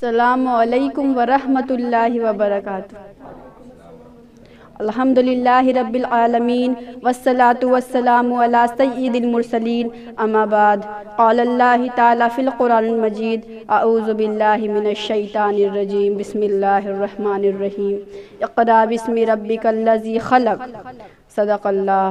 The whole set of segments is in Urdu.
السلام علیکم ورحمۃ اللہ وبرکاتہ۔ الحمدللہ رب العالمین والصلاة والسلام علی سید المرسلین، اما بعد، قال اللہ تعالی فی القرآن المجید، اعوذ باللہ من الشیطان الرجیم، بسم اللہ الرحمن الرحیم، اقرأ باسم ربک الذی خلق، صدق اللہ۔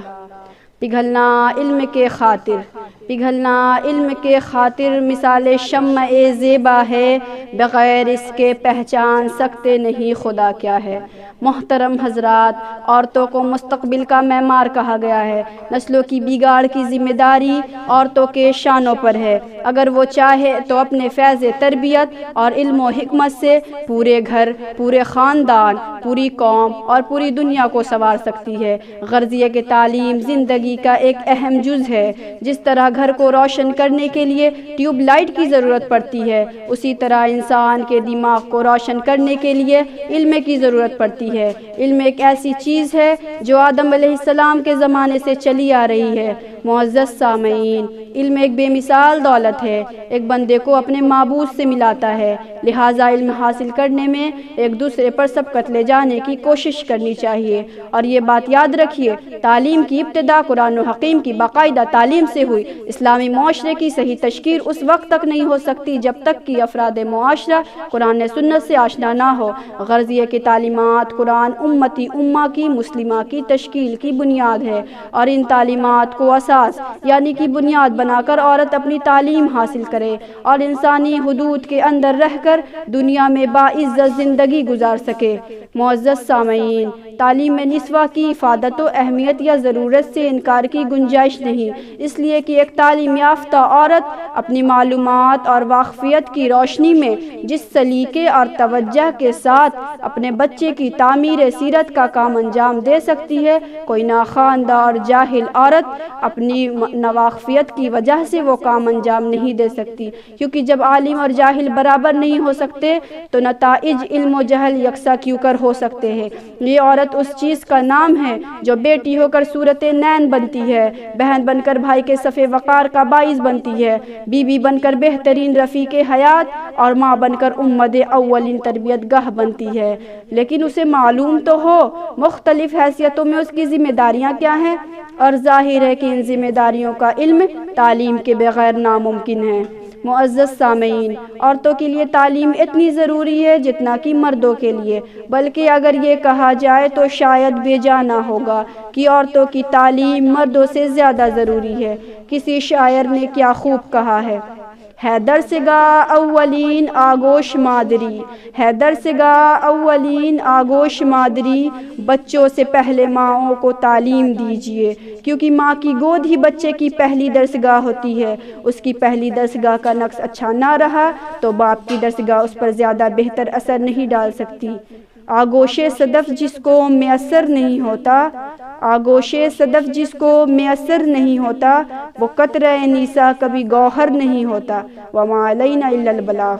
پگھلنا علم کے خاطر، پگھلنا علم کے خاطر مثال شمع زیبا ہے، بغیر اس کے پہچان سکتے نہیں خدا کیا ہے۔ محترم حضرات، عورتوں کو مستقبل کا معمار کہا گیا ہے۔ نسلوں کی بگاڑ کی ذمہ داری عورتوں کے شانوں پر ہے۔ اگر وہ چاہے تو اپنے فیض تربیت اور علم و حکمت سے پورے گھر، پورے خاندان، پوری قوم اور پوری دنیا کو سنوار سکتی ہے۔ غرض یہ کہ تعلیم زندگی کا ایک اہم جز ہے۔ جس طرح گھر کو روشن کرنے کے لیے ٹیوب لائٹ کی ضرورت پڑتی ہے، اسی طرح انسان کے دماغ کو روشن کرنے کے لیے علم کی ضرورت پڑتی ہے۔ علم ایک ایسی چیز ہے جو آدم علیہ السلام کے زمانے سے چلی آ رہی ہے۔ معزز سامعین، علم ایک بے مثال دولت ہے، ایک بندے کو اپنے معبود سے ملاتا ہے۔ لہٰذا علم حاصل کرنے میں ایک دوسرے پر سبقت لے جانے کی کوشش کرنی چاہیے، اور یہ بات یاد رکھیے، تعلیم کی ابتدا قرآن و حکیم کی باقاعدہ تعلیم سے ہوئی۔ اسلامی معاشرے کی صحیح تشکیل اس وقت تک نہیں ہو سکتی جب تک کہ افراد معاشرہ قرآن سنت سے آشنا نہ ہو۔ غرض یہ کہ تعلیمات قرآن امتی امہ کی مسلمہ کی تشکیل کی بنیاد ہے، اور ان تعلیمات کو اساس یعنی کہ بنیاد بنا کر عورت اپنی تعلیم حاصل کرے اور انسانی حدود کے اندر رہ کر دنیا میں باعزت زندگی گزار سکے۔ معزز سامعین، تعلیم میں نسواں کی افادت و اہمیت یا ضرورت سے انکار کی گنجائش نہیں، اس لیے کہ ایک تعلیم یافتہ عورت اپنی معلومات اور واقفیت کی روشنی میں جس سلیقے اور توجہ کے ساتھ اپنے بچے کی تعمیر سیرت کا کام انجام دے سکتی ہے، کوئی ناخواندہ اور جاہل عورت اپنی ناواقفیت کی وجہ سے وہ کام انجام نہیں دے سکتی، کیونکہ جب عالم اور جاہل برابر نہیں ہو سکتے تو نتائج علم و جہل یکساں کیوں کر ہو سکتے ہیں۔ یہ عورت اس چیز کا نام ہے جو بیٹی ہو کر صورت نین بنتی ہے، بہن بن کر بھائی کے صف وقار کا باعث بنتی ہے، بیوی بن کر بہترین رفیق حیات اور ماں بن کر امت اولین تربیت گاہ بنتی ہے۔ لیکن اسے معلوم تو ہو مختلف حیثیتوں میں اس کی ذمہ داریاں کیا ہیں، اور ظاہر ہے کہ ان ذمہ داریوں کا علم تعلیم کے بغیر ناممکن ہے۔ معزز سامعین، عورتوں کے لیے تعلیم اتنی ضروری ہے جتنا کہ مردوں کے لیے، بلکہ اگر یہ کہا جائے تو شاید بے جا نہ ہوگا کہ عورتوں کی تعلیم مردوں سے زیادہ ضروری ہے۔ کسی شاعر نے کیا خوب کہا ہے درس گاہ اولین آگوش مادری، ہے درس گاہ اولین آگوش مادری، بچوں سے پہلے ماؤں کو تعلیم دیجیے، کیونکہ ماں کی گود ہی بچے کی پہلی درسگاہ ہوتی ہے۔ اس کی پہلی درسگاہ کا نقص اچھا نہ رہا تو باپ کی درسگاہ اس پر زیادہ بہتر اثر نہیں ڈال سکتی۔ آگوش صدف جس کو میسر نہیں ہوتا، آگوش صدف جس کو میسر نہیں ہوتا، وہ قطرہ نیسا کبھی گوہر نہیں ہوتا۔ وما علینا الا البلاغ۔